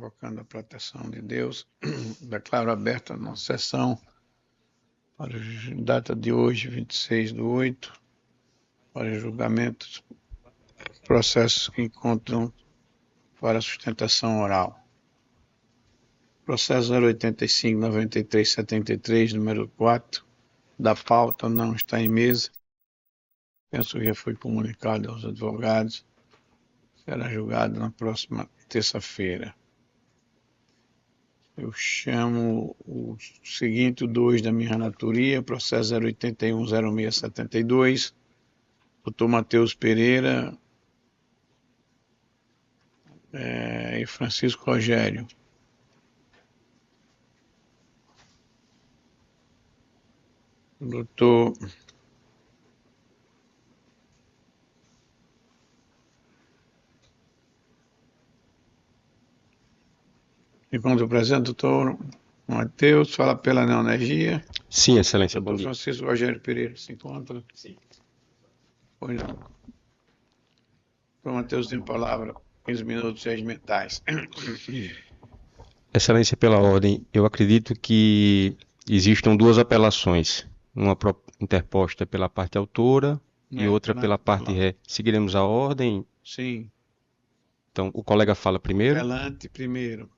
invocando a proteção de Deus, declaro aberta a nossa sessão para a data de hoje, 26/8, para julgamentos, processos que encontram para sustentação oral. Processo 085-93-73, número 4, da pauta, não está em mesa. Penso que já foi comunicado aos advogados. Será julgado na próxima terça-feira. Eu chamo o seguinte, o 2 da minha relatoria, processo 081-0672, doutor Matheus Pereira e Francisco Rogério. Doutor enquanto presente, doutor Matheus, fala pela Neoenergia. Sim, excelência, bom dia. Francisco Rogério Pereira se encontra? Sim. Pois não. Doutor Matheus tem palavra, 15 minutos regimentais. Excelência, pela ordem, eu acredito que existam duas apelações, uma interposta pela parte autora e outra pela parte ré. Seguiremos a ordem? Sim. Então, o colega fala primeiro. Apelante primeiro.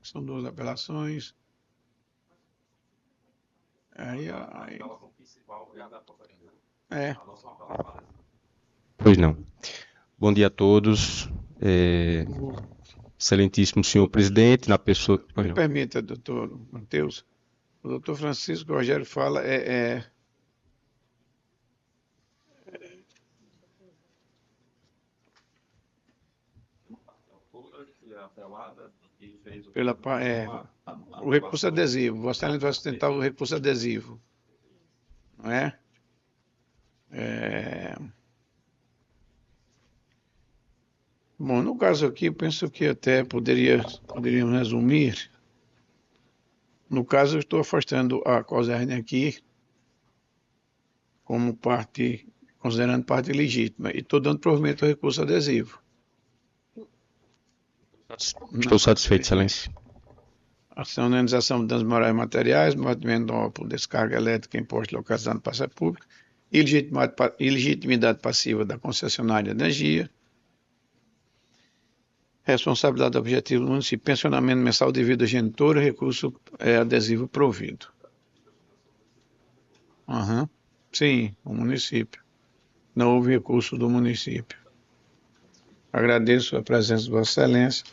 São duas apelações. Aí. Pois não. Bom dia a todos. Excelentíssimo senhor presidente, na pessoa... Me permita, doutor Matheus. O doutor Francisco Rogério fala o recurso adesivo. Vossa Excelência vai sustentar o recurso adesivo. Não é? Bom, no caso aqui, eu penso que até poderíamos resumir. No caso, eu estou afastando a COSERN aqui como parte, considerando parte legítima, e estou dando provimento ao recurso adesivo. Estou satisfeito, excelência. Ação de indenização de danos morais e materiais, movimento por descarga elétrica, imposto de localização de praça pública, ilegitimidade passiva da concessionária de energia, responsabilidade objetiva do município, pensionamento mensal devido à genitora, recurso adesivo provido. Sim, o município. Não houve recurso do município. Agradeço a presença de Vossa Excelência.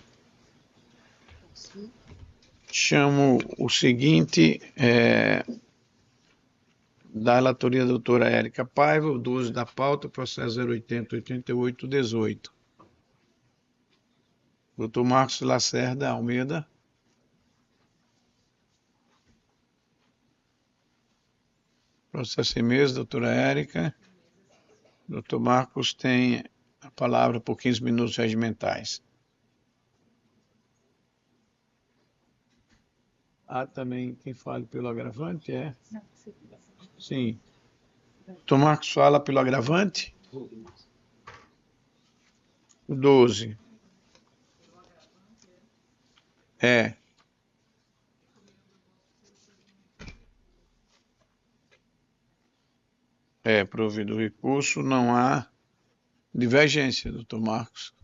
Chamo o seguinte, da relatoria da doutora Érica Paiva, o 12 da pauta, processo 080-88-18. Doutor Marcos Lacerda Almeida. Processo em mesa, doutora Érica. Doutor Marcos tem a palavra por 15 minutos regimentais. Também quem fala pelo agravante é? Sim. Doutor Marcos fala pelo agravante? O 12. Provido o recurso, não há divergência, doutor Marcos.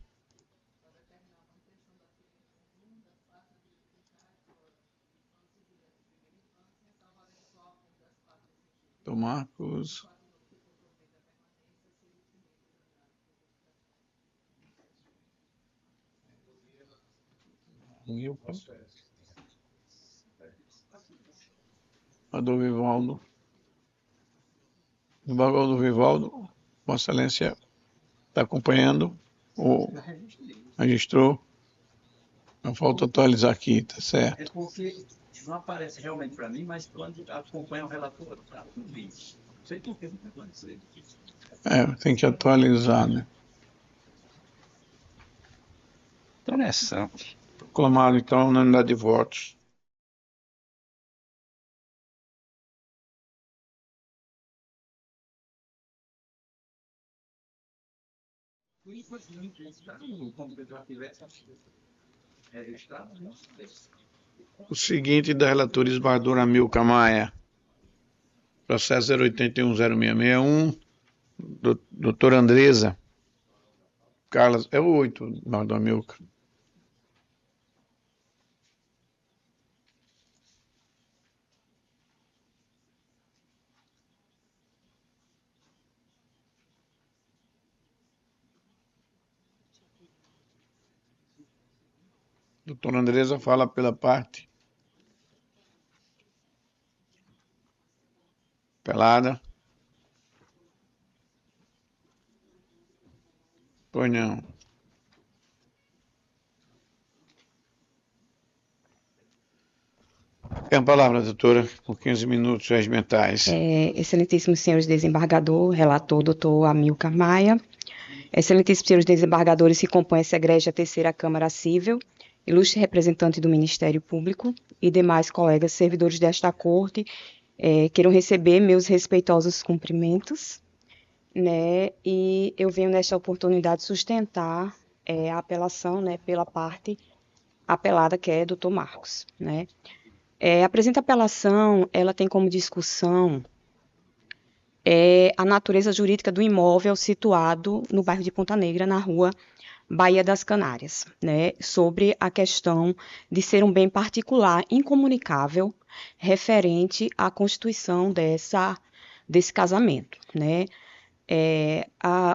Doutor Marcos. Ador Vivaldo. Desembargador Vivaldo, Vossa Excelência está acompanhando, registrou. Não falta atualizar aqui, tá certo? É porque não aparece realmente para mim, mas quando acompanha o relator, tá no vídeo. Não sei por que não aconteceu. Tem que atualizar, né? Interessante. Proclamado, então, a unanimidade de votos. registrado, né? O seguinte da relatora esbarradora Amilcar Maia, processo 0810661, doutora Andresa Carlos, é o 8, esbarrador Amilcar. Doutora Andresa fala pela parte pelada. Pois não. Tem a palavra, doutora, por 15 minutos regimentais. Excelentíssimos senhores desembargador, relator, doutor Amilcar Maia, excelentíssimos senhores desembargadores que compõem essa egrégia terceira Câmara Cível, ilustre representante do Ministério Público e demais colegas servidores desta Corte, queiram receber meus respeitosos cumprimentos, né? E eu venho nesta oportunidade sustentar a apelação, né, pela parte apelada, que é doutor Marcos, né? A presente apelação, ela tem como discussão a natureza jurídica do imóvel situado no bairro de Ponta Negra, na rua Baía das Canárias, né, sobre a questão de ser um bem particular incomunicável referente à constituição desse casamento, né.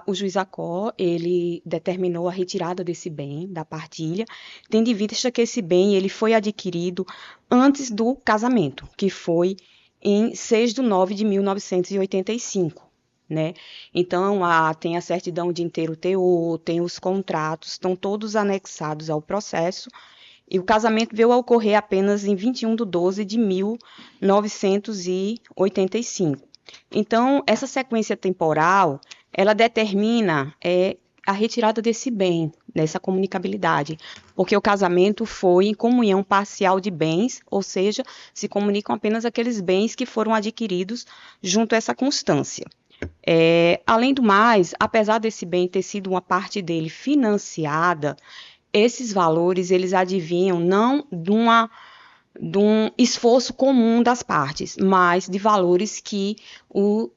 O juiz Acó, ele determinou a retirada desse bem da partilha, tendo em vista que esse bem ele foi adquirido antes do casamento, que foi em 6 de 9 de 1985, né? Então, tem a certidão de inteiro teor, tem os contratos, estão todos anexados ao processo, e o casamento veio a ocorrer apenas em 21 de 12 de 1985. Então, essa sequência temporal, ela determina a retirada desse bem, dessa comunicabilidade, porque o casamento foi em comunhão parcial de bens, ou seja, se comunicam apenas aqueles bens que foram adquiridos junto a essa constância. Além do mais, apesar desse bem ter sido uma parte dele financiada, esses valores, eles advinham não de um esforço comum das partes, mas de valores que o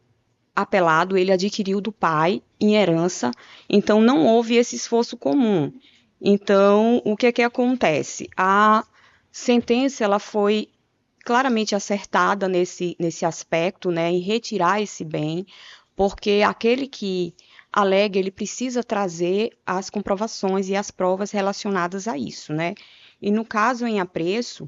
apelado ele adquiriu do pai em herança, então não houve esse esforço comum. Então, o que acontece? A sentença ela foi claramente acertada nesse aspecto, né, em retirar esse bem, porque aquele que alega, ele precisa trazer as comprovações e as provas relacionadas a isso, né? E no caso em apreço,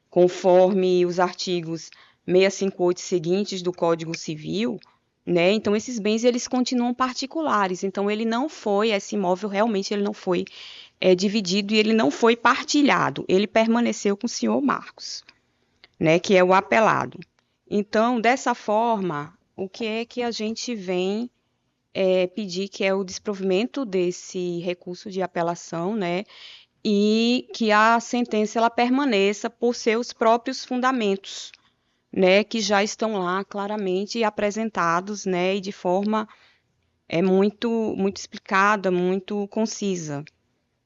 conforme os artigos 658 seguintes do Código Civil, né? Então esses bens eles continuam particulares. Então esse imóvel realmente ele não foi dividido e ele não foi partilhado. Ele permaneceu com o senhor Marcos, né? Que é o apelado. Então dessa forma, o que é que a gente vem pedir, que é o desprovimento desse recurso de apelação, né? E que a sentença ela permaneça por seus próprios fundamentos, né, que já estão lá claramente apresentados, né, e de forma muito explicada, muito concisa,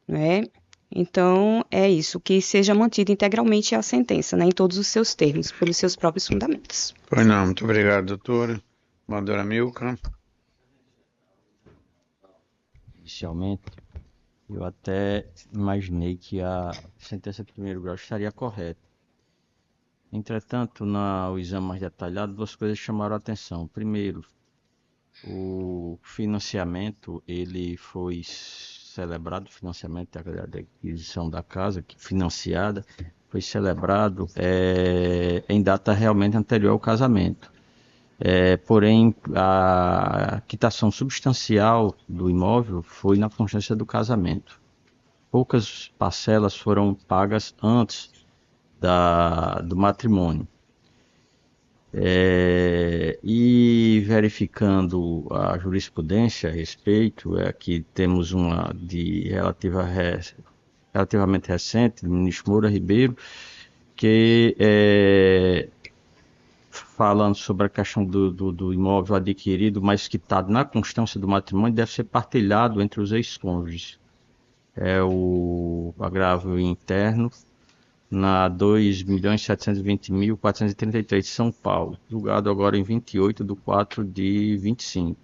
né? Então é isso, que seja mantida integralmente a sentença, né, em todos os seus termos, pelos seus próprios fundamentos. Pois não, muito obrigado, doutora. Doutora Amilcar. Inicialmente, eu até imaginei que a sentença de primeiro grau estaria correta. Entretanto, no exame mais detalhado, duas coisas chamaram a atenção. Primeiro, o financiamento, ele foi celebrado, o financiamento da aquisição da casa, financiada, foi celebrado em data realmente anterior ao casamento. Porém, a quitação substancial do imóvel foi na constância do casamento. Poucas parcelas foram pagas antes do matrimônio. E verificando a jurisprudência a respeito, aqui temos uma relativamente recente, do ministro Moura Ribeiro, que falando sobre a questão do imóvel adquirido, mas quitado na constância do matrimônio, deve ser partilhado entre os ex-cônjuges. é o agravo interno na 2.720.433 São Paulo, julgado agora em 28/4/25.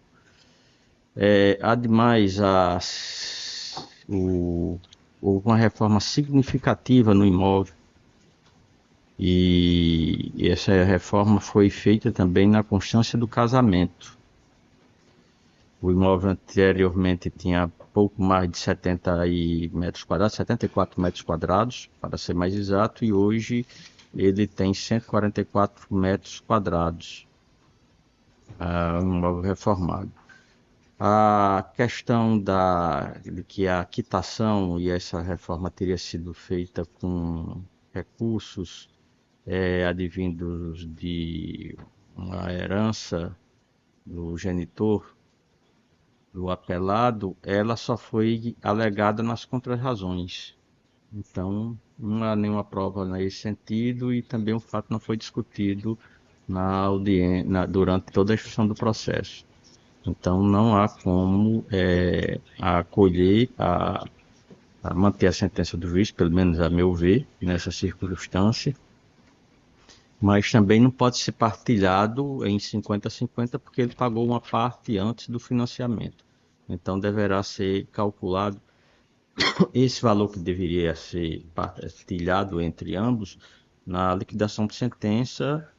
Ademais, houve uma reforma significativa no imóvel e essa reforma foi feita também na constância do casamento. O imóvel anteriormente tinha pouco mais de 74 metros quadrados, para ser mais exato, e hoje ele tem 144 metros quadrados, um imóvel reformado. A questão de que a quitação e essa reforma teria sido feita com recursos advindos de uma herança do genitor, do apelado, ela só foi alegada nas contrarrazões. Então, não há nenhuma prova nesse sentido e também o fato não foi discutido durante toda a instrução do processo. Então, não há como acolher, a manter a sentença do juiz, pelo menos a meu ver, nessa circunstância. Mas também não pode ser partilhado em 50-50 porque ele pagou uma parte antes do financiamento. Então deverá ser calculado esse valor que deveria ser partilhado entre ambos na liquidação de sentença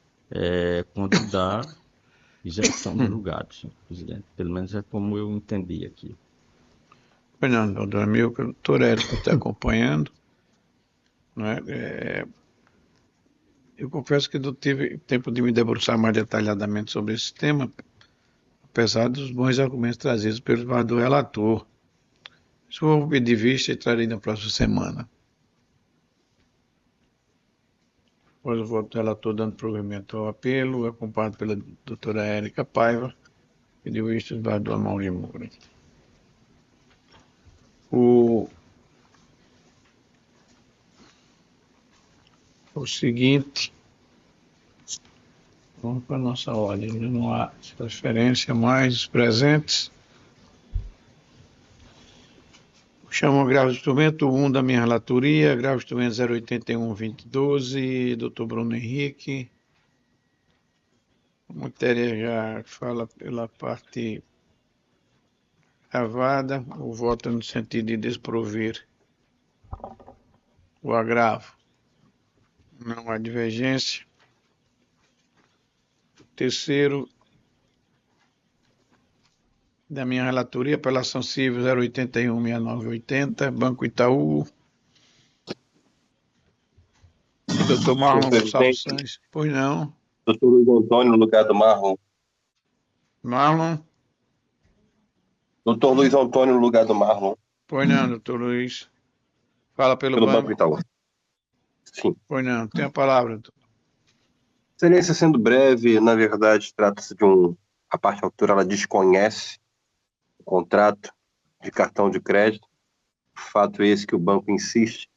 quando dá execução do julgado, senhor presidente. Pelo menos é como eu entendi aqui. Pois não, doutor Amilcar, o doutor Érico está acompanhando, né? Eu confesso que não tive tempo de me debruçar mais detalhadamente sobre esse tema, apesar dos bons argumentos trazidos pelo relator. Isso eu vou pedir vista e trarei na próxima semana. Após o voto do relator dando provimento ao apelo, acompanhado pela doutora Érica Paiva, pediu vista do vereador Amaury Moura. O seguinte, vamos para a nossa ordem, não há transferência mais os presentes. Chamo o agravo de instrumento 1 da minha relatoria, agravo de instrumento 081-2012, doutor Bruno Henrique. A matéria já fala pela parte gravada, o voto é no sentido de desprover o agravo. Não há divergência. Terceiro, da minha relatoria, apelação civil 081-6980, Banco Itaú. Doutor Marlon Gonçalves Sanches. Pois não. Doutor Luiz Antônio, no lugar do Marlon. Marlon? Doutor Luiz Antônio, no lugar do Marlon. Pois não, doutor Luiz. Fala pelo Banco Itaú. Sim. Pois não, tem a palavra, doutor. Excelência, sendo breve, na verdade, trata-se de a parte autora, ela desconhece o contrato de cartão de crédito. Fato esse que o banco insiste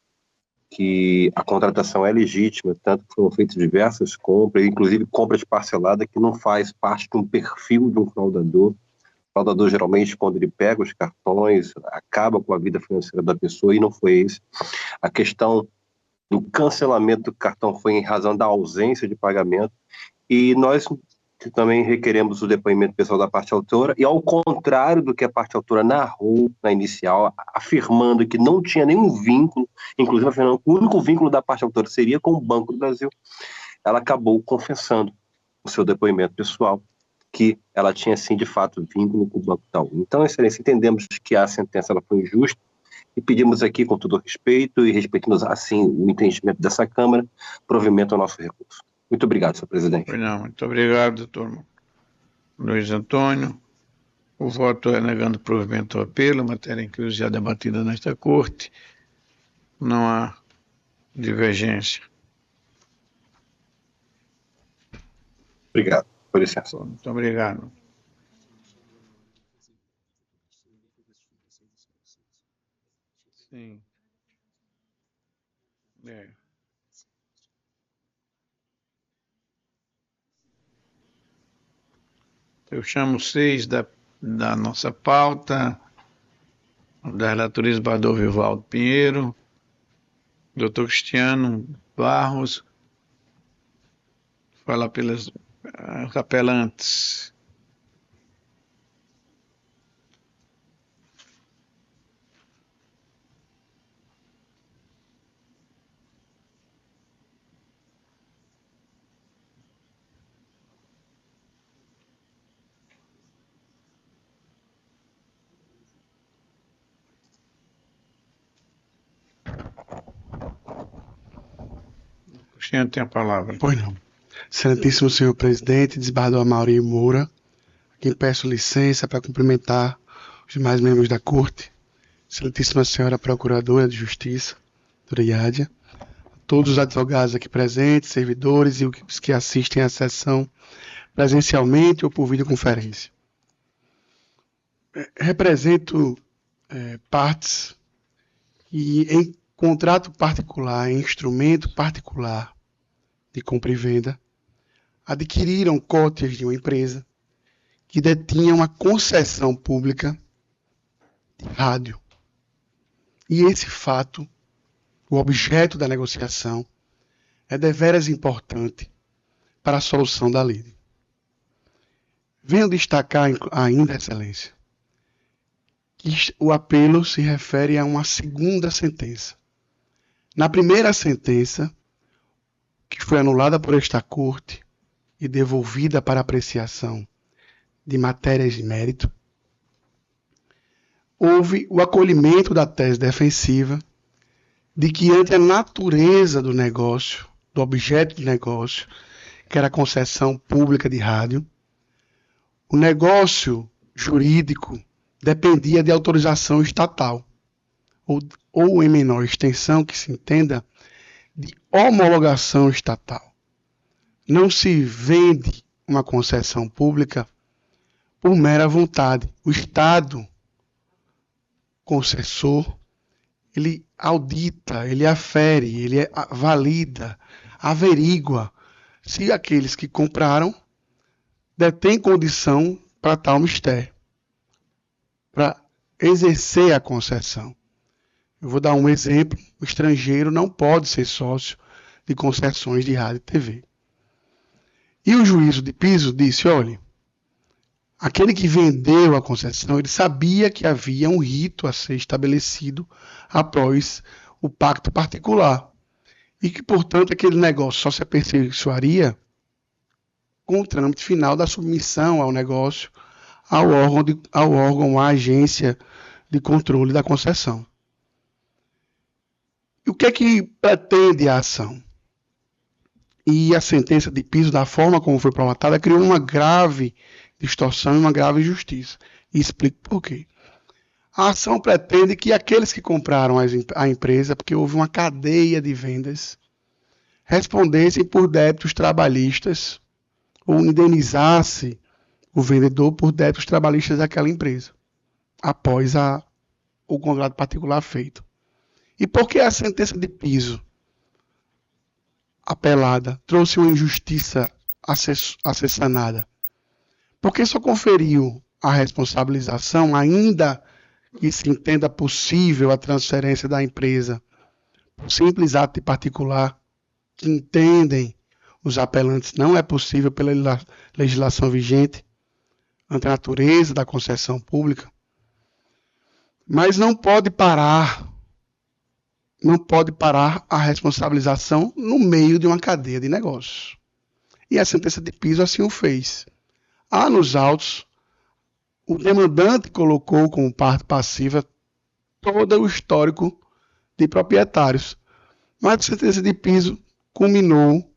que a contratação é legítima, tanto que foram feitas diversas compras, inclusive compras parceladas, que não faz parte de um perfil de um fraudador. O fraudador, geralmente, quando ele pega os cartões, acaba com a vida financeira da pessoa, e não foi esse. A questão do cancelamento do cartão foi em razão da ausência de pagamento, e nós também requeremos o depoimento pessoal da parte autora, e ao contrário do que a parte autora narrou na inicial, afirmando que não tinha nenhum vínculo, inclusive afirmando que o único vínculo da parte autora seria com o Banco do Brasil, ela acabou confessando no seu depoimento pessoal que ela tinha, sim, de fato, vínculo com o Banco Itaú. Então, excelência, entendemos que a sentença ela foi injusta e pedimos aqui, com todo respeito e respeitando, assim, o entendimento dessa Câmara, provimento ao nosso recurso. Muito obrigado, senhor presidente. Não, muito obrigado, doutor Luiz Antônio. O voto é negando provimento ao apelo, matéria inclusive já debatida nesta corte. Não há divergência. Obrigado, por licença. Muito obrigado. Sim. Eu chamo 6 da nossa pauta, Da relatoria, desembargador Vivaldo Pinheiro, doutor Cristiano Barros, fala pelas apelantes. Cristiano tem a palavra. Pois não. Excelentíssimo senhor presidente, desembargador Amaury Moura, a quem peço licença para cumprimentar os demais membros da corte, excelentíssima senhora procuradora de justiça, doutora Yádia, todos os advogados aqui presentes, servidores e os que assistem à sessão presencialmente ou por videoconferência. Represento partes e em contrato particular, em instrumento particular de compra e venda, adquiriram cotas de uma empresa que detinha uma concessão pública de rádio. E esse fato, o objeto da negociação, é deveras importante para a solução da lide. Venho destacar ainda, excelência, que o apelo se refere a uma segunda sentença. Na primeira sentença, que foi anulada por esta corte e devolvida para apreciação de matérias de mérito, houve o acolhimento da tese defensiva de que, ante a natureza do negócio, do objeto de negócio, que era a concessão pública de rádio, o negócio jurídico dependia de autorização estatal, ou em menor extensão que se entenda, de homologação estatal. Não se vende uma concessão pública por mera vontade. O Estado concessor, ele audita, ele afere, ele valida, averigua se aqueles que compraram detêm condição para tal mistério, para exercer a concessão. Eu vou dar um exemplo: o estrangeiro não pode ser sócio de concessões de rádio e TV. E o juízo de piso disse: olha, aquele que vendeu a concessão, ele sabia que havia um rito a ser estabelecido após o pacto particular. E que, portanto, aquele negócio só se aperfeiçoaria com o trâmite final da submissão ao negócio ao órgão, à agência de controle da concessão. E o que é que pretende a ação? E a sentença de piso, da forma como foi prolatada, criou uma grave distorção e uma grave injustiça. E explico por quê. A ação pretende que aqueles que compraram a empresa, porque houve uma cadeia de vendas, respondessem por débitos trabalhistas ou indenizasse o vendedor por débitos trabalhistas daquela empresa, após o contrato particular feito. E por que a sentença de piso apelada trouxe uma injustiça a ser sanada? Porque só conferiu a responsabilização, ainda que se entenda possível a transferência da empresa por simples ato de particular, que entendem os apelantes não é possível pela legislação vigente, ante a natureza da concessão pública, mas não pode parar a responsabilização no meio de uma cadeia de negócios. E a sentença de piso assim o fez. Nos autos, o demandante colocou como parte passiva todo o histórico de proprietários, mas a sentença de piso culminou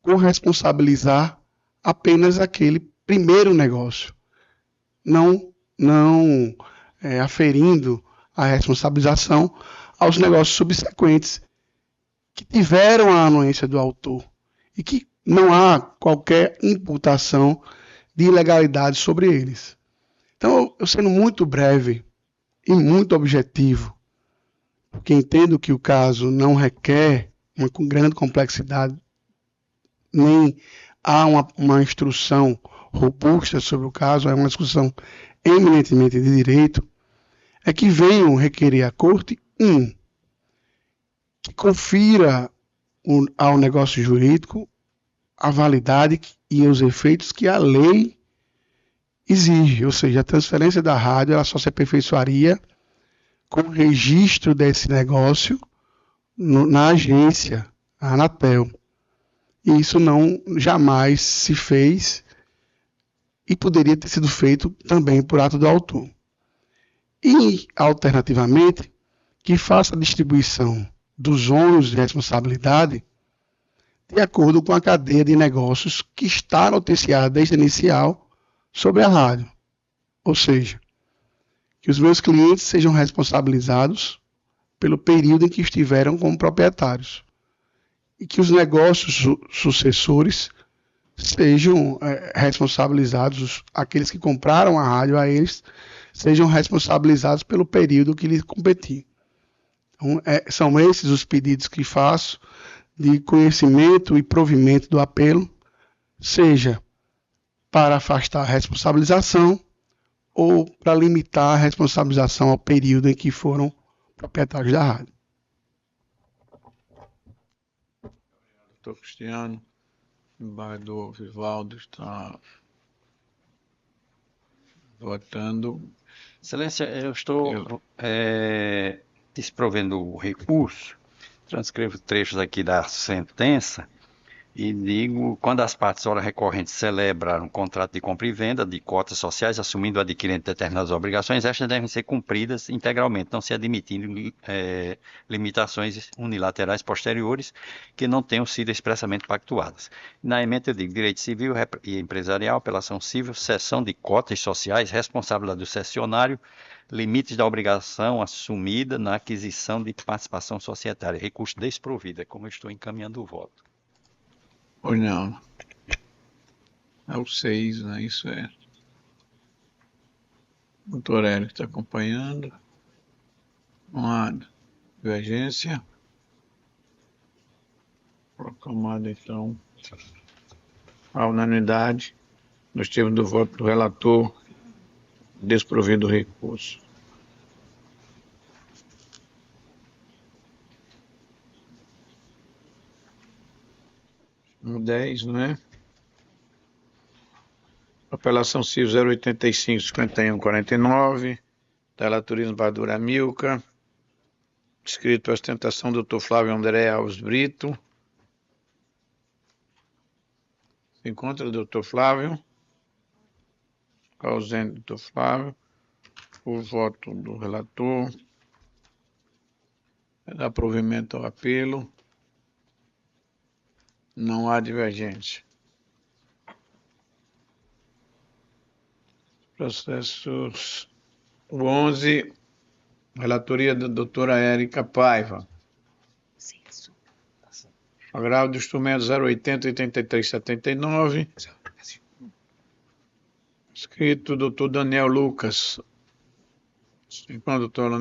com responsabilizar apenas aquele primeiro negócio, não aferindo a responsabilização aos negócios subsequentes que tiveram a anuência do autor e que não há qualquer imputação de ilegalidade sobre eles. Então, eu sendo muito breve e muito objetivo, porque entendo que o caso não requer uma grande complexidade, nem há uma instrução robusta sobre o caso, é uma discussão eminentemente de direito, é que venham requerer à Corte, que confira ao negócio jurídico a validade e os efeitos que a lei exige, ou seja, a transferência da rádio ela só se aperfeiçoaria com o registro desse negócio na agência, a Anatel. E isso não jamais se fez e poderia ter sido feito também por ato do autor. E, alternativamente, que faça a distribuição dos ônus de responsabilidade de acordo com a cadeia de negócios que está noticiada desde a inicial sobre a rádio. Ou seja, que os meus clientes sejam responsabilizados pelo período em que estiveram como proprietários. E que os negócios sucessores sejam responsabilizados, aqueles que compraram a rádio a eles, sejam responsabilizados pelo período que lhes competir. Então, são esses os pedidos que faço de conhecimento e provimento do apelo, seja para afastar a responsabilização ou para limitar a responsabilização ao período em que foram proprietários da rádio. Doutor Cristiano, o embargador Vivaldo está votando. Excelência, eu estou desprovendo o recurso, transcrevo trechos aqui da sentença e digo: quando as partes ora recorrentes celebram um contrato de compra e venda de cotas sociais, assumindo o adquirente determinadas obrigações, estas devem ser cumpridas integralmente, não se admitindo limitações unilaterais posteriores que não tenham sido expressamente pactuadas. Na emenda eu digo: direito civil e empresarial, apelação civil, cessão de cotas sociais, responsabilidade do cessionário, limites da obrigação assumida na aquisição de participação societária, recurso desprovido, é como eu estou encaminhando o voto. Ou não? É o 6, né? Isso é. O doutor Hélio está acompanhando. Uma divergência. Proclamada, então, a unanimidade nos termos do voto do relator, desprovido do recurso. No 10, não é? Apelação civil 085-51-49, da relatoria Badura Milka, escrito por ostentação do Dr. Flávio André Alves Brito. Se encontra o Dr. Flávio? Ausente do Dr. Flávio. O voto do relator. Dá provimento ao apelo. Não há divergência. Processos 11, relatoria da doutora Érica Paiva. Agravo do instrumento 080-8379. Escrito doutor Daniel Lucas. Enquanto doutor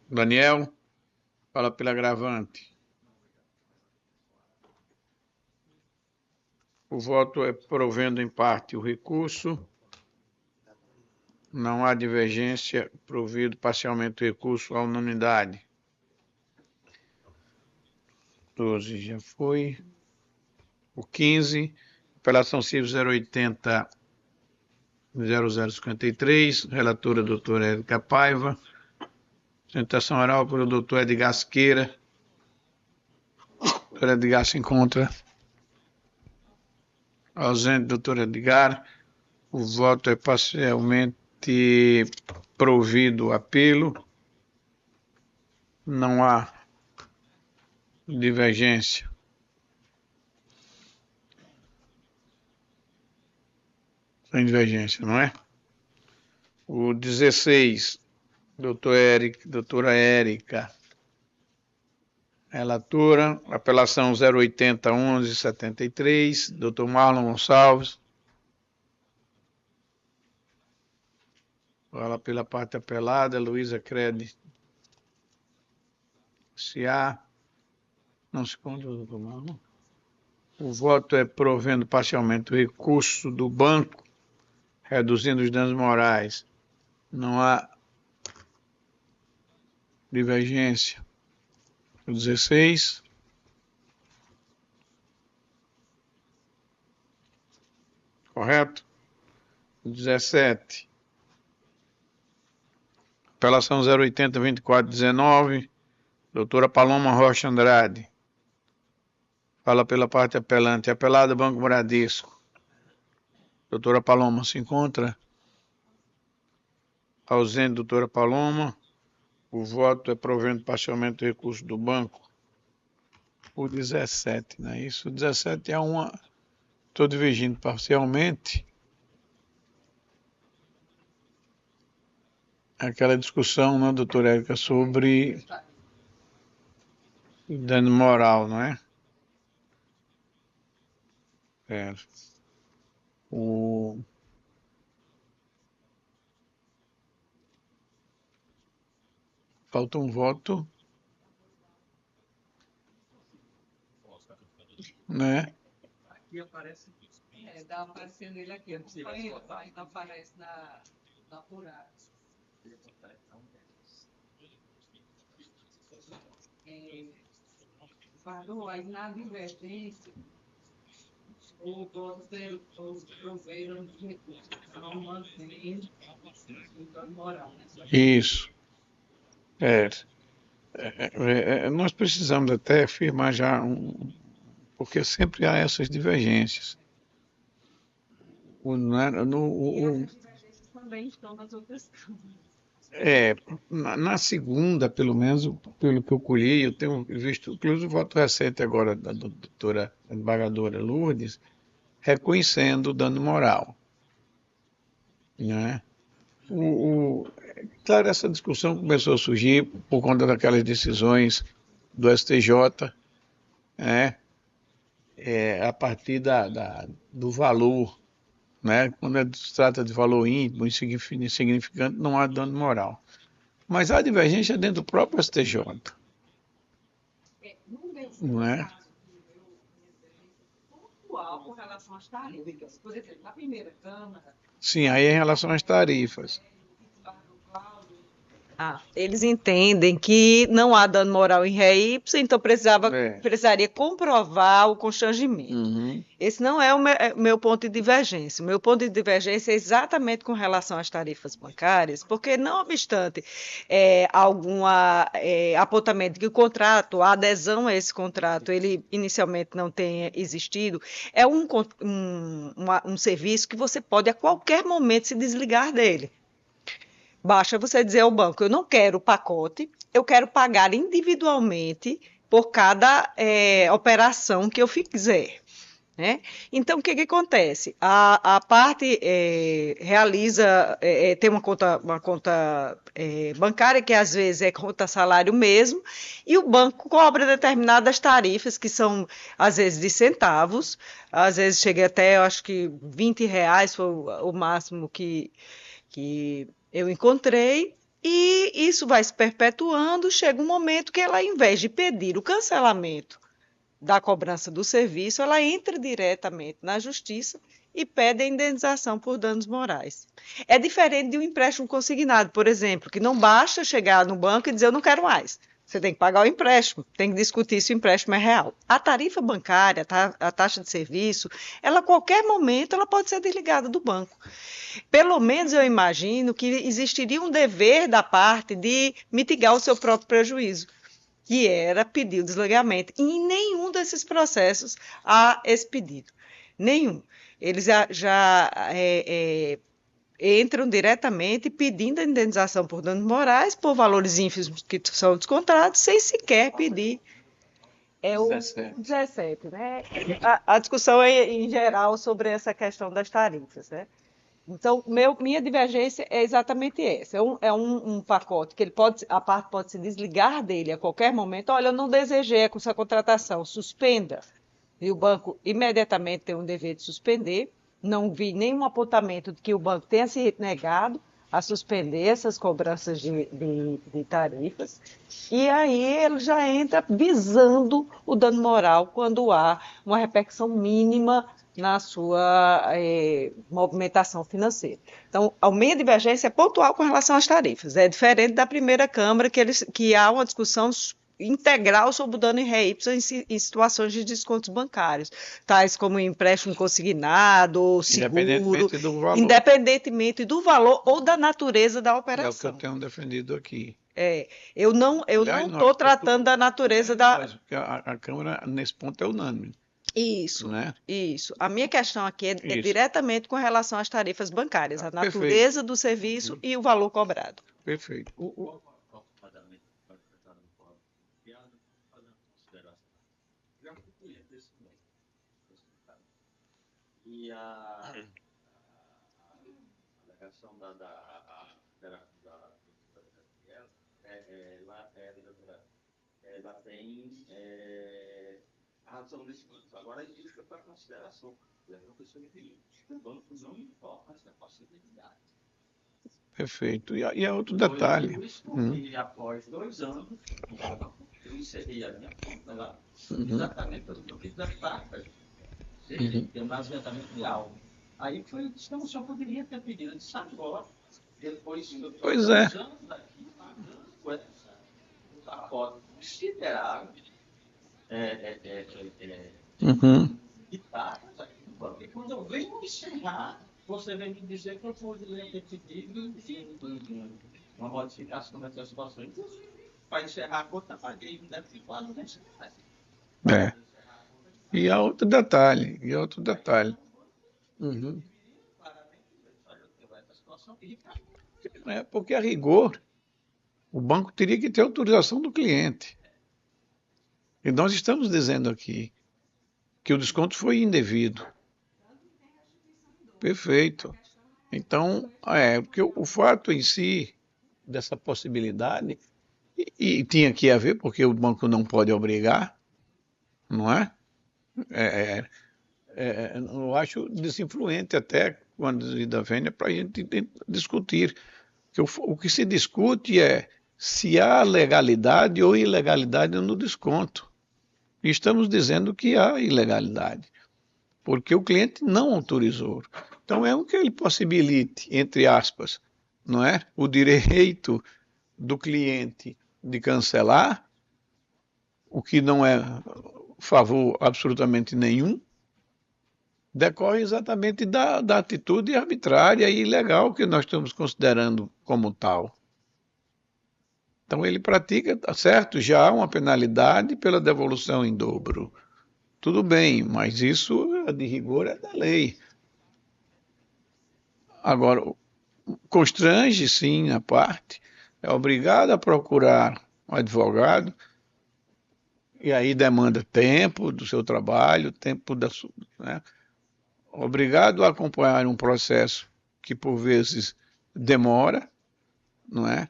Daniel fala pela agravante. O voto é provendo em parte o recurso. Não há divergência, provido parcialmente o recurso à unanimidade. 12 já foi. O 15, apelação civil 080-0053, relatora doutora Érica Paiva. Sustentação oral pelo doutor Edgar Siqueira. Doutor Edgar se encontra. Ausente, doutor Edgar. O voto é parcialmente provido o apelo. Não há divergência. Sem divergência, não é? O 16, doutora Érica, relatora, apelação 080-1173, doutor Marlon Gonçalves. Fala pela parte apelada, Luísa Crede. Se há, não se conta, doutor Marlon. O voto é provendo parcialmente o recurso do banco, reduzindo os danos morais. Não há divergência. O 16. Correto? O 17. Apelação 080-2419. Doutora Paloma Rocha Andrade. Fala pela parte apelante. Apelado Banco Bradesco. Doutora Paloma se encontra? Ausente, doutora Paloma. O voto é provendo parcialmente do recurso do banco. O 17, não é isso? O 17 é uma... Estou divergindo parcialmente. Aquela discussão, né, doutora Érica, sobre dano moral, não é? Falta um voto, né? Aqui aparece isso. Está aparecendo ele aqui. Não aparece na apurada. Falou aí na divergência. O governo proveram de recursos. Não mantém o dano moral. Isso. Nós precisamos até afirmar já, porque sempre há essas divergências. Também estão nas outras câmaras. Na segunda, pelo menos, pelo que eu colhi, eu tenho visto, inclusive o voto recente agora da doutora embargadora Lourdes, reconhecendo o dano moral. Né? Claro, essa discussão começou a surgir por conta daquelas decisões do STJ, né? A partir do valor, né? Quando se trata de valor íntimo, insignificante, não há dano moral. Mas há divergência dentro do próprio STJ. Não é? Pontual com relação às tarifas. Por exemplo, na primeira Câmara. Sim, aí é em relação às tarifas. Eles entendem que não há dano moral em ré Y, então precisaria comprovar o constrangimento. Uhum. Esse não é o meu ponto de divergência. O meu ponto de divergência é exatamente com relação às tarifas bancárias, porque, não obstante algum apontamento que o contrato, a adesão a esse contrato, ele inicialmente não tenha existido, é um serviço que você pode a qualquer momento se desligar dele. Basta você dizer ao banco, eu não quero o pacote, eu quero pagar individualmente por cada operação que eu fizer. Né? Então, o que acontece? A parte realiza, tem uma conta bancária, que às vezes é conta salário mesmo, e o banco cobra determinadas tarifas, que são, às vezes, de centavos, às vezes chega até, eu acho que R$20 foi o máximo que eu encontrei, e isso vai se perpetuando. Chega um momento que ela, ao invés de pedir o cancelamento da cobrança do serviço, ela entra diretamente na justiça e pede a indenização por danos morais. É diferente de um empréstimo consignado, por exemplo, que não basta chegar no banco e dizer eu não quero mais. Você tem que pagar o empréstimo, tem que discutir se o empréstimo é real. A tarifa bancária, a taxa de serviço, ela a qualquer momento ela pode ser desligada do banco. Pelo menos eu imagino que existiria um dever da parte de mitigar o seu próprio prejuízo, que era pedir o desligamento. E em nenhum desses processos há esse pedido. Nenhum. Eles já entram diretamente pedindo a indenização por danos morais, por valores ínfimos que são descontados, sem sequer pedir. É o 17, né? A discussão é em geral sobre essa questão das tarifas, né? Então, minha divergência é exatamente essa. É um pacote que a parte pode se desligar dele a qualquer momento. Olha, eu não desejei com essa contratação, suspenda. E o banco imediatamente tem um dever de suspender. Não vi nenhum apontamento de que o banco tenha se negado a suspender essas cobranças de tarifas, e aí ele já entra visando o dano moral quando há uma repercussão mínima na sua movimentação financeira. Então, a minha divergência é pontual com relação às tarifas. É diferente da primeira Câmara, que há uma discussão integral sobre o dano em ré Y em situações de descontos bancários, tais como empréstimo consignado, seguro, independentemente do valor ou da natureza da operação. É o que eu tenho defendido aqui. Eu não estou tratando da natureza da... Porque a Câmara, nesse ponto, é unânime. Isso, né? Isso. A minha questão aqui é diretamente com relação às tarifas bancárias, a natureza do serviço e o valor cobrado. Perfeito. E a alegação ela tem a razão desse banco. Agora isso é para consideração. A pessoa que o banco não informa essa possibilidade. Perfeito. E há outro detalhe. E após 2 anos, eu encerrei a minha conta lá, exatamente pelo que eu fiz das taxas. Tem um baseamento real. Aí foi, então o senhor poderia ter pedido de agora, depois de 2 anos aqui, pagando essa pacote considerável de taxas aqui no banco. E quando eu venho encerrar, você vem me dizer que eu poderia ter pedido uma modificação dessa situação. Inclusive, para encerrar a conta, paguei, deve ter quase R$100. E há outro detalhe, Porque, a rigor, o banco teria que ter autorização do cliente. E nós estamos dizendo aqui que o desconto foi indevido. Perfeito. Então, porque o fato em si, dessa possibilidade, e tinha que haver, porque o banco não pode obrigar, não é? Eu acho desinfluente até quando a vida vem para a gente discutir. O que se discute é se há legalidade ou ilegalidade no desconto. E estamos dizendo que há ilegalidade, porque o cliente não autorizou. Então é o que ele possibilite, entre aspas, não é? O direito do cliente de cancelar, o que não é favor absolutamente nenhum, decorre exatamente da atitude arbitrária e ilegal que nós estamos considerando como tal. Então ele pratica, certo, já há uma penalidade pela devolução em dobro. Tudo bem, mas isso, de rigor, é da lei. Agora, constrange sim a parte, é obrigado a procurar um advogado, e aí demanda tempo do seu trabalho, tempo da sua... Né? Obrigado a acompanhar um processo que por vezes demora, não é?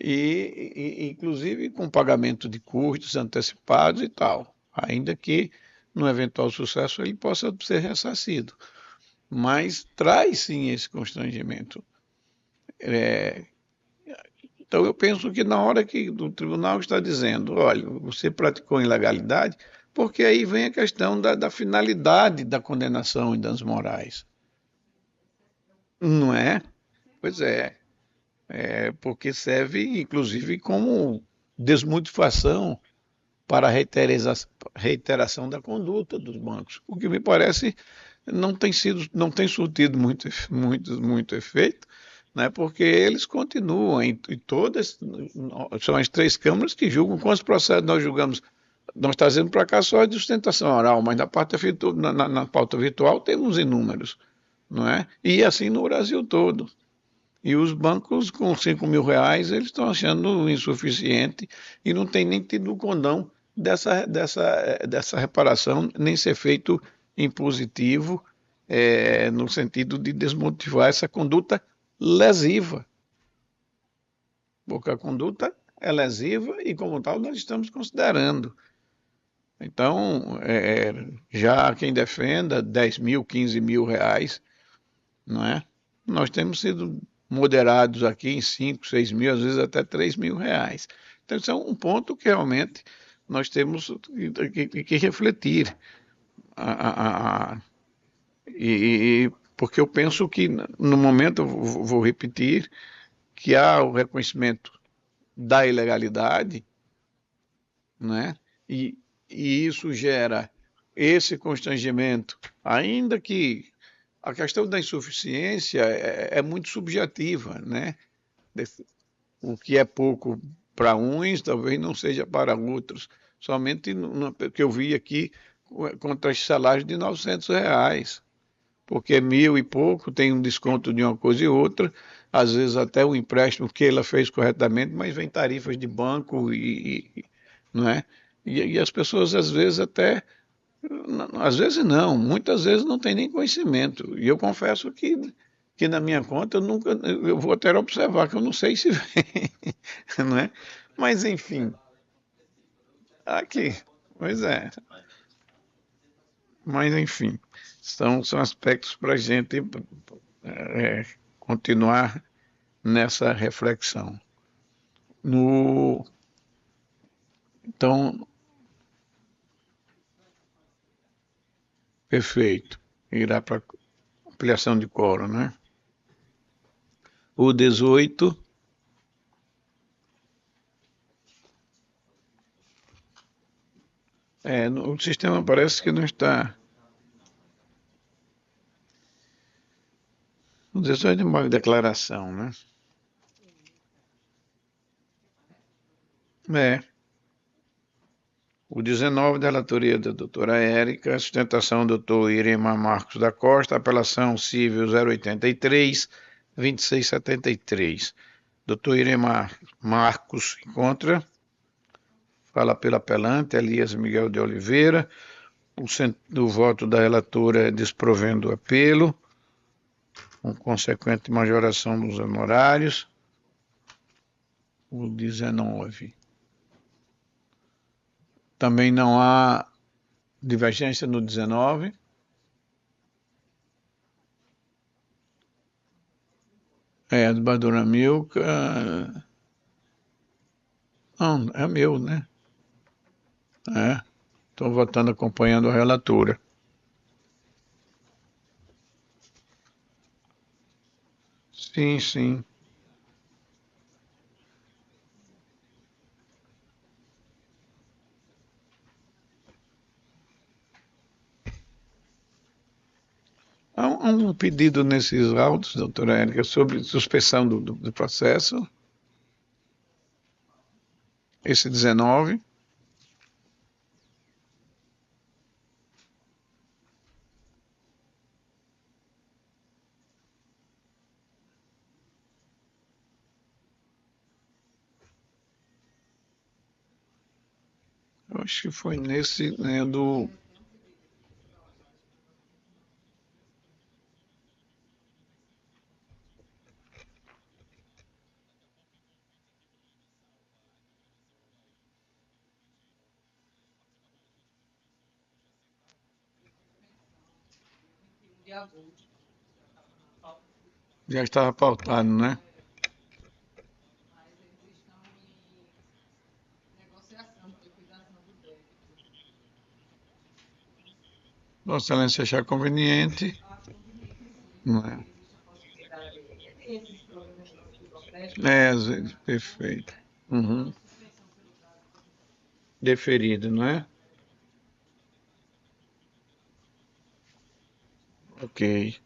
E inclusive com pagamento de custos antecipados e tal, ainda que no eventual sucesso ele possa ser ressarcido. Mas traz sim esse constrangimento. Então eu penso que na hora que o tribunal está dizendo, olha, você praticou ilegalidade, porque aí vem a questão da finalidade da condenação em danos morais. Não é? Pois é. Porque serve, inclusive, como desmotivação para a reiteração da conduta dos bancos. O que me parece não tem surtido muito efeito, né? Porque eles continuam, e todas, são as 3 câmaras que julgam. Quantos processos nós julgamos? Nós trazemos para cá só a de sustentação oral, mas na pauta virtual temos inúmeros, não é? E assim no Brasil todo. E os bancos com R$5.000, eles estão achando insuficiente e não tem nem tido o condão dessa reparação, nem ser feito impositivo, no sentido de desmotivar essa conduta lesiva. Porque a conduta é lesiva e, como tal, nós estamos considerando. Então, já quem defenda R$10.000, R$15.000, não é? Nós temos sido moderados aqui em 5, 6 mil, às vezes até 3 mil reais. Então, isso é um ponto que realmente nós temos que refletir. Porque eu penso que, no momento, eu vou repetir, que há o reconhecimento da ilegalidade, né? E isso gera esse constrangimento, ainda que a questão da insuficiência é muito subjetiva, né? O que é pouco para uns, talvez não seja para outros. Somente no que eu vi aqui, contra os salários de R$ 900, porque 1.000 e pouco tem um desconto de uma coisa e outra, às vezes até o empréstimo que ela fez corretamente, mas vem tarifas de banco não é? E as pessoas às vezes até, às vezes não, muitas vezes não tem nem conhecimento. E eu confesso que na minha conta eu vou até observar que eu não sei se vem, não é? Mas enfim, aqui, pois é. Mas enfim, são aspectos para a gente continuar nessa reflexão. Então, perfeito. Irá para ampliação de quórum, né? O 18. O sistema parece que não está. O 18 é uma declaração, né? O 19 da relatoria da doutora Érica, sustentação do doutor Irema Marcos da Costa, apelação civil 083, 2673. Doutor Irema Marcos encontra, fala pelo apelante, Elias Miguel de Oliveira, o voto da relatora é desprovendo o apelo, com consequente majoração dos honorários. O 19. Também não há divergência no 19. Do Badura Milka. Não, é meu, né? Estou votando acompanhando a relatora. Sim, sim. Há um pedido nesses autos, doutora Érica, sobre suspensão do processo. Esse 19. Eu acho que foi nesse, né, do... Já estava pautado, né? Vossa Excelência achar conveniente. Não é? Às vezes, perfeito. Uhum. Deferido, não é? Ok.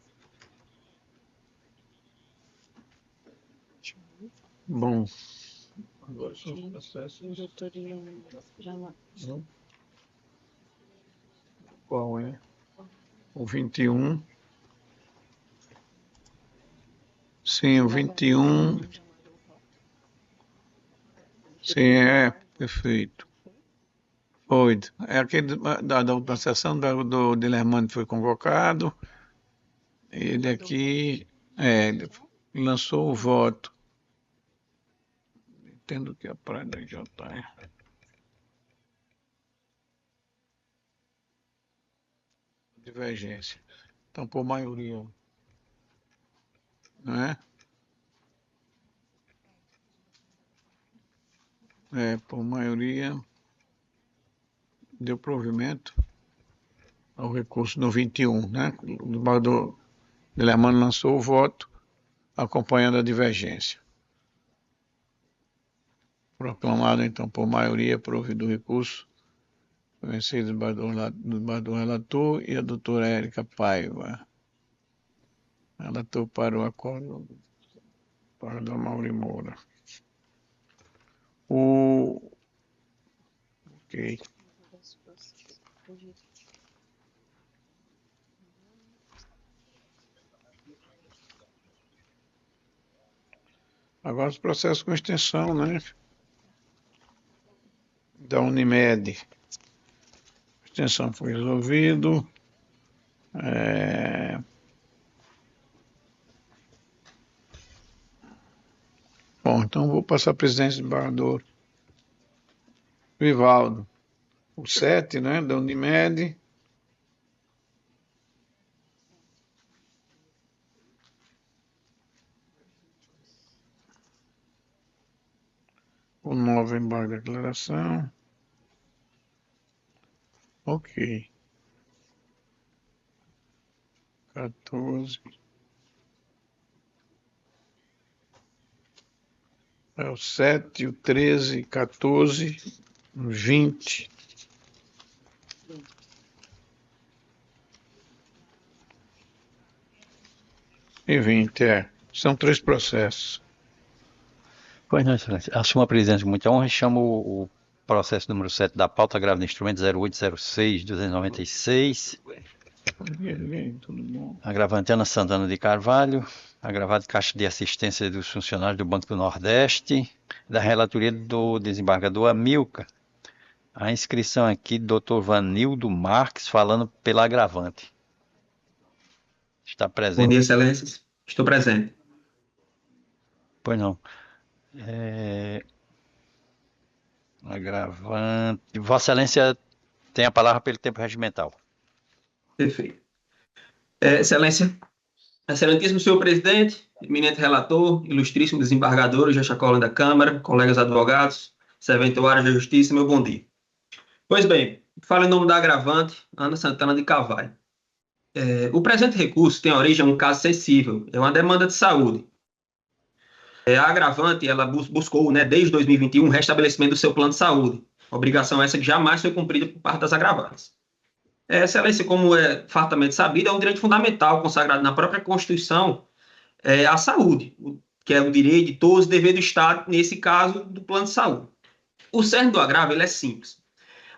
Bom. Agora são os processos. Qual é? O 21. Sim, o 21. Sim, perfeito. Foi. É aquele da última sessão do Dilermano foi convocado. Ele aqui ele lançou o voto. Entendo que a praia já está. Divergência. Então, por maioria, não é? por maioria, deu provimento ao recurso no 21, né? O desembargador Delermano lançou o voto, acompanhando a divergência. Proclamado, então, por maioria, provido o recurso, vencido do desembargador relator e a doutora Érica Paiva. Relator para o acordo para a Mauri Moura. Ok. Agora os processos com extensão, né? Da Unimed. A extensão foi resolvido. Bom, então vou passar a presidência do desembargador Vivaldo. O 7, né, da Unimed. O 9, embargo da declaração. Ok. 14. O 7, o 13, 14, o 20. E 20, São 3 processos. Pois não, excelência. Assumo a presidência com muita honra e chamo o processo número 7 da pauta grave do instrumento 0806-296. Tudo bom. Agravante Ana Santana de Carvalho. Agravado Caixa de Assistência dos Funcionários do Banco do Nordeste. Da relatoria do desembargador Amilcar. A inscrição aqui do Dr. Vanildo Marques, falando pela agravante. Está presente. Bom dia, excelências. Estou presente. Pois não. Agravante. Vossa Excelência tem a palavra pelo tempo regimental. Perfeito. Excelência, excelentíssimo senhor presidente, eminente relator, ilustríssimo desembargador, Jacha Collin da Câmara, colegas advogados, serventuários da Justiça, meu bom dia. Pois bem, falo em nome da agravante, Ana Santana de Carvalho. O presente recurso tem origem em um caso sensível, é uma demanda de saúde. A agravante, ela buscou, né, desde 2021, o restabelecimento do seu plano de saúde. Obrigação essa que jamais foi cumprida por parte das agravadas. Excelência, como é fartamente sabido, é um direito fundamental consagrado na própria Constituição à saúde, que é o direito de todos, dever do Estado, nesse caso, do plano de saúde. O cerne do agravo ele é simples.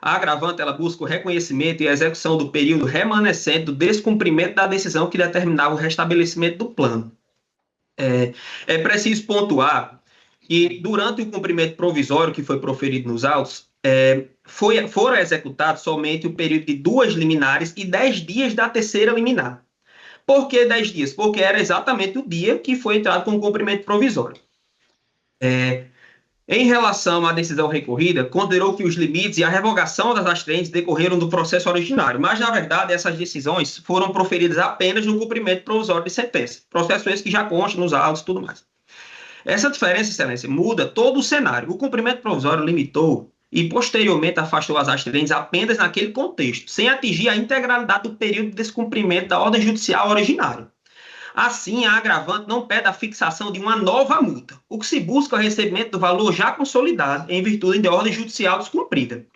A agravante ela busca o reconhecimento e a execução do período remanescente do descumprimento da decisão que determinava o restabelecimento do plano. É preciso pontuar que, durante o cumprimento provisório que foi proferido nos autos, foram executados somente o período de 2 liminares e 10 dias da terceira liminar. Por que 10 dias? Porque era exatamente o dia que foi entrado com o cumprimento provisório. Em relação à decisão recorrida, considerou que os limites e a revogação das astrinhas decorreram do processo originário, mas, na verdade, essas decisões foram proferidas apenas no cumprimento provisório de sentença, processo esse que já consta nos autos e tudo mais. Essa diferença, excelência, muda todo o cenário. O cumprimento provisório limitou e, posteriormente, afastou as astrinhas apenas naquele contexto, sem atingir a integralidade do período de descumprimento da ordem judicial originária. Assim, a agravante não pede a fixação de uma nova multa. O que se busca é o recebimento do valor já consolidado em virtude de ordem judicial descumprida.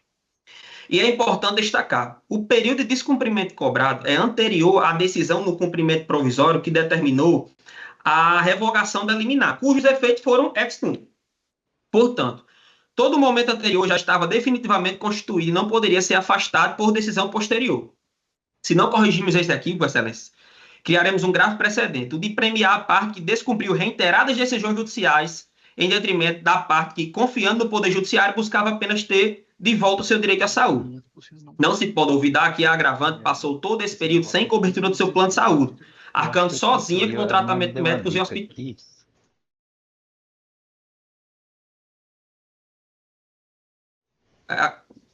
E é importante destacar, o período de descumprimento cobrado é anterior à decisão no cumprimento provisório que determinou a revogação da liminar, cujos efeitos foram ex nunc. Portanto, todo o momento anterior já estava definitivamente constituído e não poderia ser afastado por decisão posterior. Se não corrigirmos esse equívoco, excelência, criaremos um grave precedente, o de premiar a parte que descumpriu reiteradas decisões judiciais em detrimento da parte que, confiando no Poder Judiciário, buscava apenas ter de volta o seu direito à saúde. Não se pode olvidar que a agravante passou todo esse período sem cobertura do seu plano de saúde, arcando sozinha com o tratamento médico em hospitais.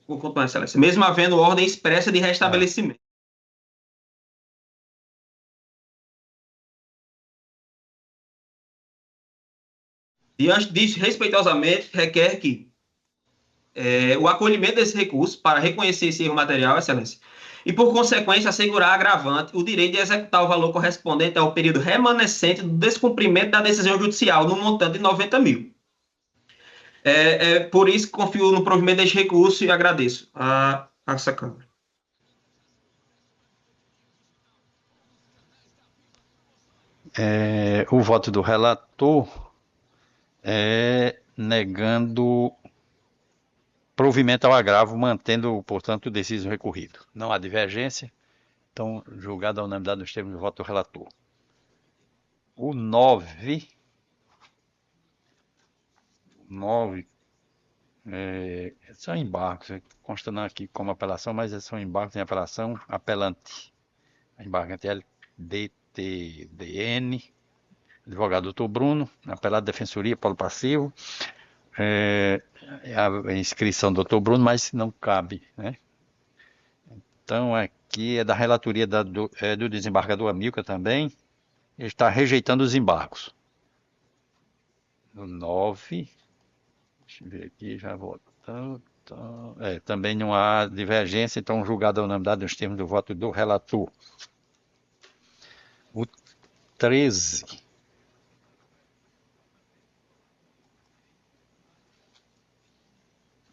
Vou continuar, excelência. Mesmo havendo ordem expressa de restabelecimento. Diante disso, respeitosamente, requer que o acolhimento desse recurso para reconhecer esse erro material, Excelência, e, por consequência, assegurar a agravante o direito de executar o valor correspondente ao período remanescente do descumprimento da decisão judicial, no montante de 90 mil. Por isso que confio no provimento deste recurso e agradeço a essa Câmara. O voto do relator é negando provimento ao agravo, mantendo, portanto, o deciso recorrido. Não há divergência, então, julgado a unanimidade nos termos do voto do relator. O 9 são embargos, consta aqui como apelação, mas são embargos em apelação apelante. Embargante LDTDN, advogado doutor Bruno, apelado Defensoria, Polo Passivo, a inscrição do doutor Bruno, mas não cabe, né? Então, aqui é da relatoria do desembargador Amilcar também, ele está rejeitando os embargos. No 9, deixa eu ver aqui, já votando. Também não há divergência, então julgado a unanimidade nos termos do voto do relator. O 13.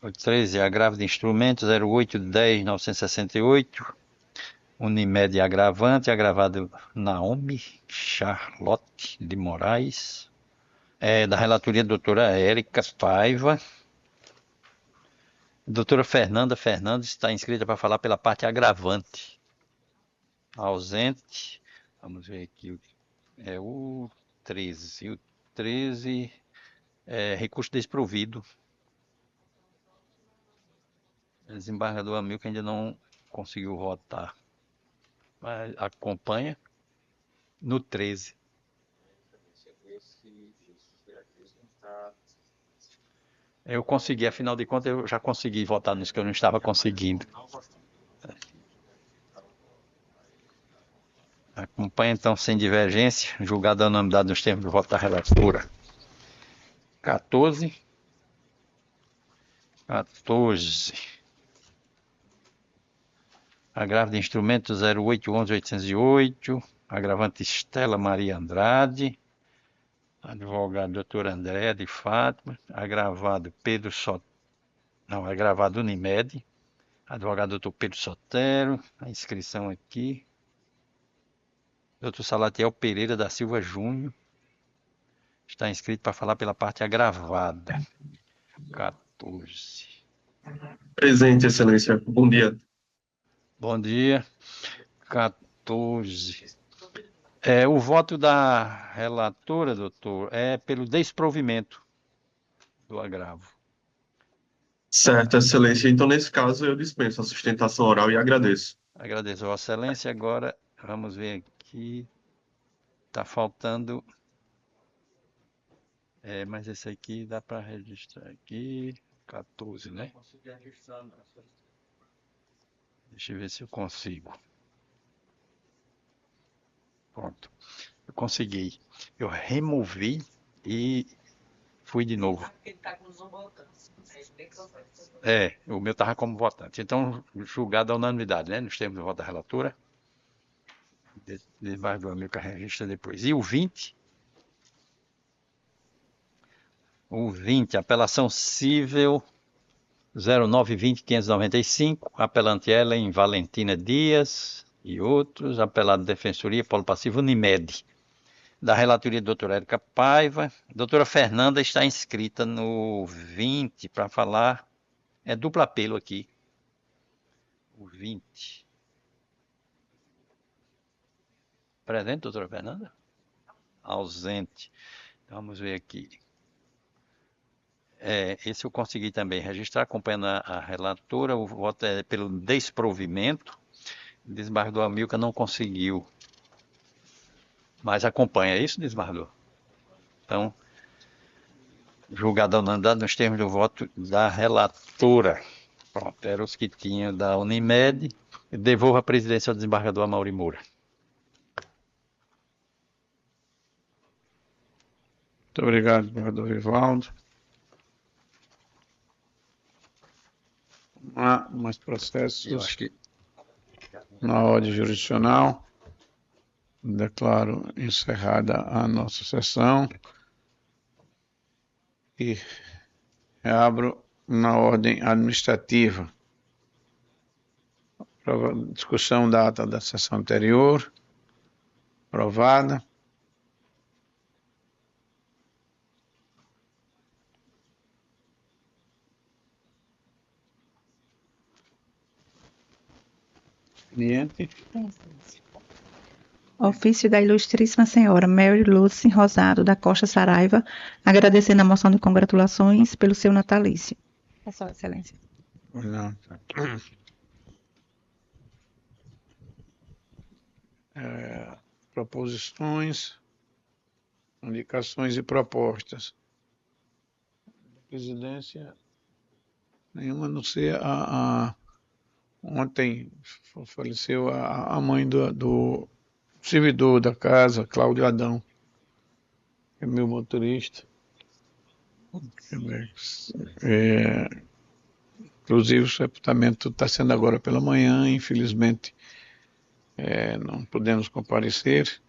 O 13, agravo de instrumentos, 0810-968. Unimed agravante, agravado Naomi Charlotte de Moraes. Da relatoria doutora Érica Paiva. Doutora Fernanda Fernandes está inscrita para falar pela parte agravante. Ausente. Vamos ver aqui. O 13. O 13 recurso desprovido. O desembargador Amilcar ainda não conseguiu votar. Mas acompanha. No 13. Eu consegui, afinal de contas, eu já consegui votar nisso que eu não estava conseguindo. Acompanha, então, sem divergência, julgado a unanimidade nos termos do voto da relatora. 14. Agravo de instrumento 0811-808. Agravante Estela Maria Andrade. Advogado doutor André de Fátima, agravado agravado Unimed, advogado doutor Pedro Sotero, a inscrição aqui, doutor Salatiel Pereira da Silva Júnior, está inscrito para falar pela parte agravada. 14. Presente, Excelência. Bom dia. Bom dia. 14. O voto da relatora, doutor, é pelo desprovimento do agravo. Certo, Excelência. Então, nesse caso, eu dispenso a sustentação oral e agradeço. Agradeço, Vossa Excelência. Agora, vamos ver aqui. Está faltando... mas esse aqui dá para registrar aqui. 14, né? Deixa eu ver se eu consigo. Pronto. Eu consegui. Eu removi e fui de novo. Ele está com os votantes. O meu estava como votante. Então, julgado a unanimidade, né? Nos termos do voto da relatora. Debaixo do Amilcar registra depois. E o 20? O 20, apelação cível 0920-595, apelante Ellen Valentina Dias e outros, apelado Defensoria, Polo Passivo Unimed. Da relatoria da doutora Érica Paiva. Doutora Fernanda está inscrita no 20 para falar. É duplo apelo aqui. O 20. Presente, doutora Fernanda? Ausente. Então, vamos ver aqui. Esse eu consegui também registrar, acompanhando a relatora. O voto é pelo desprovimento. O desembargador Amilcar não conseguiu. Mas acompanha, é isso, desembargador? Então, julgado a unanimidade nos termos do voto da relatora. Pronto, eram os que tinham da Unimed. Eu devolvo a presidência ao desembargador Amaury Moura. Muito obrigado, desembargador Rivaldo. Há mais Eu processos acho que na ordem jurisdicional. Declaro encerrada a nossa sessão e reabro na ordem administrativa. Discussão da ata da sessão anterior. Aprovada. Expediente. Ofício da Ilustríssima Senhora Mary Lucy Rosado da Costa Saraiva, agradecendo a moção de congratulações pelo seu natalício. É só, Excelência. Não, tá. Proposições, indicações e propostas. Presidência, nenhuma, a não ser ontem faleceu a mãe do servidor da casa, Cláudio Adão, que é meu motorista. Inclusive o sepultamento está sendo agora pela manhã, infelizmente não podemos comparecer,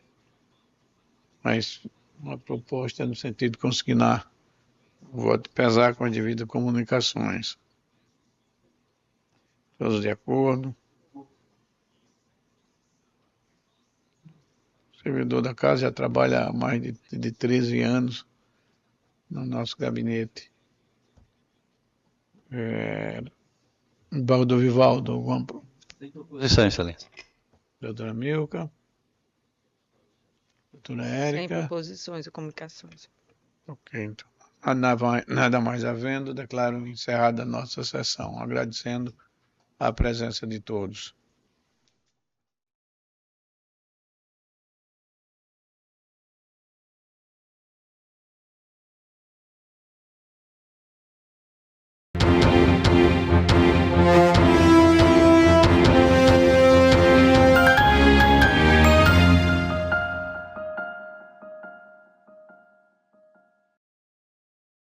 mas uma proposta no sentido de consignar o voto de pesar com as devidas comunicações. Todos de acordo? O servidor da casa já trabalha há mais de 13 anos no nosso gabinete. Baldo Vivaldo, alguma proposição, Excelência. Doutora Milka. Doutora Sem Érica. proposições e comunicações. Ok, então. Nada mais havendo, declaro encerrada a nossa sessão, agradecendo a presença de todos.